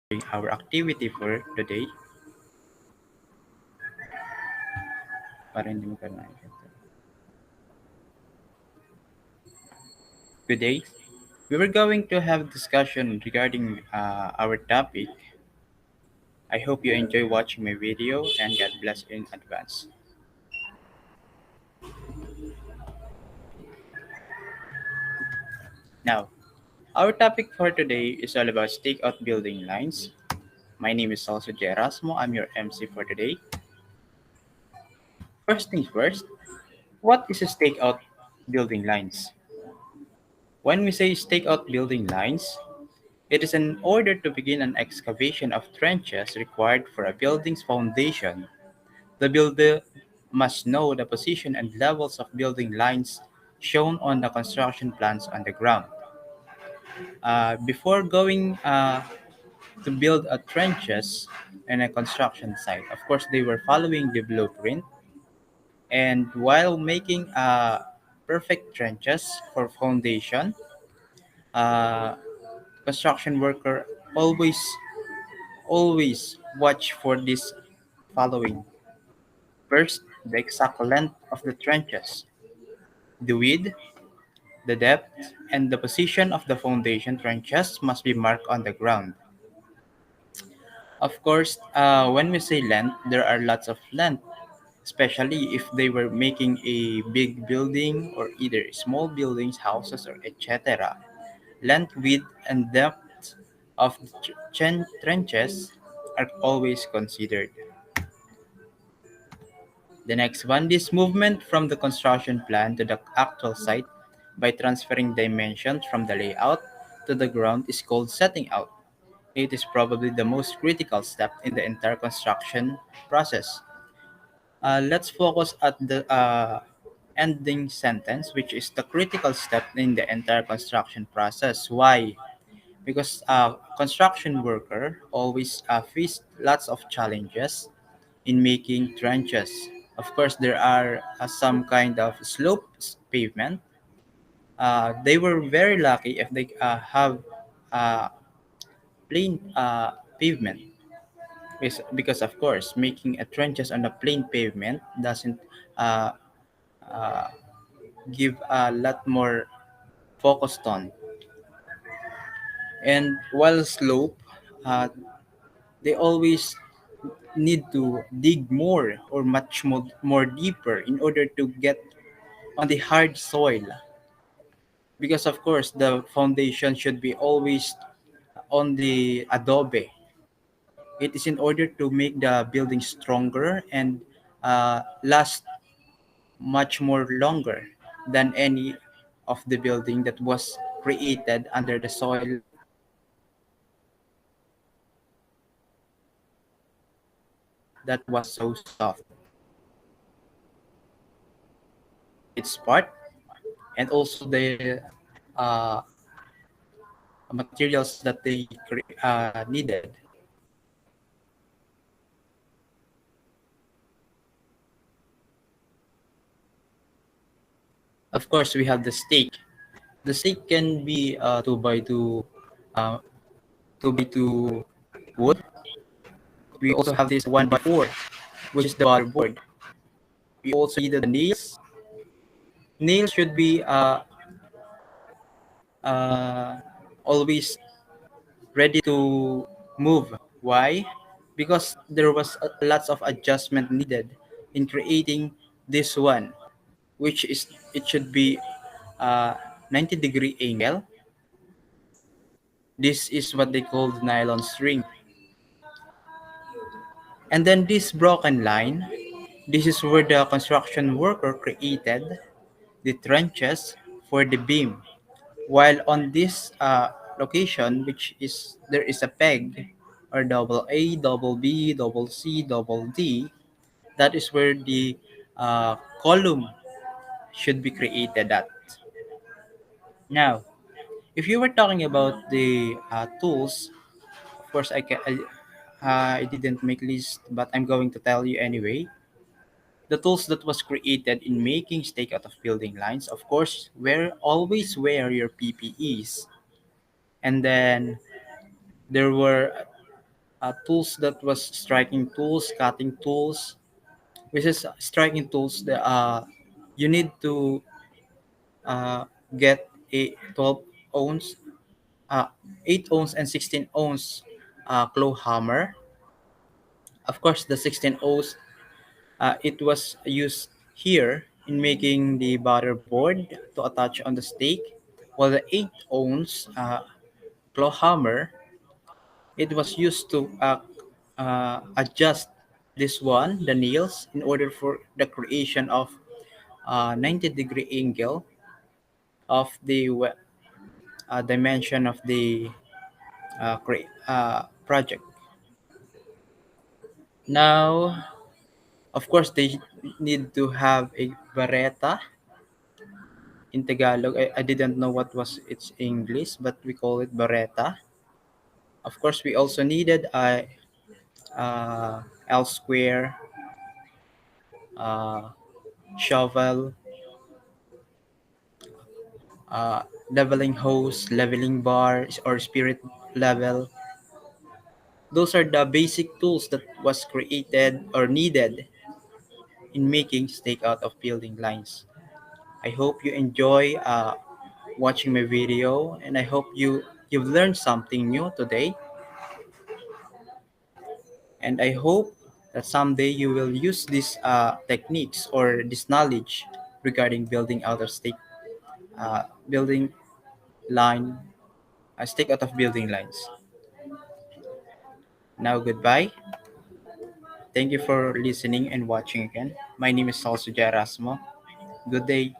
our activity for today. Para hindi mo ka nakikita. Today, we were going to have discussion regarding our topic. I hope you enjoy watching my video and God bless in advance. Now, our topic for today is all about stakeout building lines. My name is also Gerasmo. I'm your MC for today. First things first, what is a stakeout building lines? When we say stakeout building lines, it is in order to begin an excavation of trenches required for a building's foundation. The builder must know the position and levels of building lines shown on the construction plans on the ground. Before going to build a trenches in a construction site, of course, they were following the blueprint. And while making perfect trenches for foundation, uh, construction worker always always watch for this following. First, the exact length of the trenches, the width, the depth, and the position of the foundation trenches must be marked on the ground. Of course, when we say length, there are lots of length, especially if they were making a big building or either small buildings, houses, or etc. Length, width, and depth of the trenches are always considered. The next one, this movement from the construction plan to the actual site by transferring dimensions from the layout to the ground is called setting out. It is probably the most critical step in the entire construction process. Let's focus at the ending sentence, which is the critical step in the entire construction process. Why? Because construction worker always face lots of challenges in making trenches. Of course, there are some kind of sloped pavement. They were very lucky if they have uh, plain pavement, because of course, making a trenches on a plain pavement doesn't uh, uh, give a lot more focused on. And while slope, uh, they always need to dig more or much more deeper in order to get on the hard soil, because of course the foundation should be always on the adobe. It is in order to make the building stronger and last much more longer than any of the building that was created under the soil that was so soft. Its part, and also the uh, materials that they needed. Of course, we have the stake. The stake can be 2 by 2, uh, 2 by 2 wood. We also have this 1 by 4, which is the board. We also needed the nails. Nails should be uh, always ready to move. Why? Because there was lots of adjustment needed in creating this one, which is it should be 90-degree angle. This is what they call the nylon string. And then this broken line, this is where the construction worker created the trenches for the beam. While on this location, which is there is a peg or double A, double B, double C, double D, that is where the column should be created at. Now, if you were talking about the tools, of course I didn't make list, but I'm going to tell you anyway. The tools that was created in making stakeout of building lines, of course, always wear your PPEs. And then there were tools that was striking tools, cutting tools, which is striking tools. You need to uh, get a 12 ounce, uh, 8 ounce and 16 ounce claw hammer. Of course, the 16 ounce it was used here in making the batter board to attach on the stake, while the 8 ounce claw hammer it was used to adjust this one, the nails, in order for the creation of 90-degree angle of the dimension of the project. Now, of course, they need to have a barreta in Tagalog. I didn't know what was its English, but we call it barreta. Of course, we also needed a L square, uh, shovel, uh, leveling hose, leveling bar, or spirit level. Those are the basic tools that was created or needed in making stake out of building lines. I hope you enjoy watching my video, and I hope you've learned something new today. And I hope that someday you will use these techniques or this knowledge regarding building out of stake, building line, stake out of building lines. Now, goodbye. Thank you for listening and watching again. My name is Salso Jarasmo. Good day.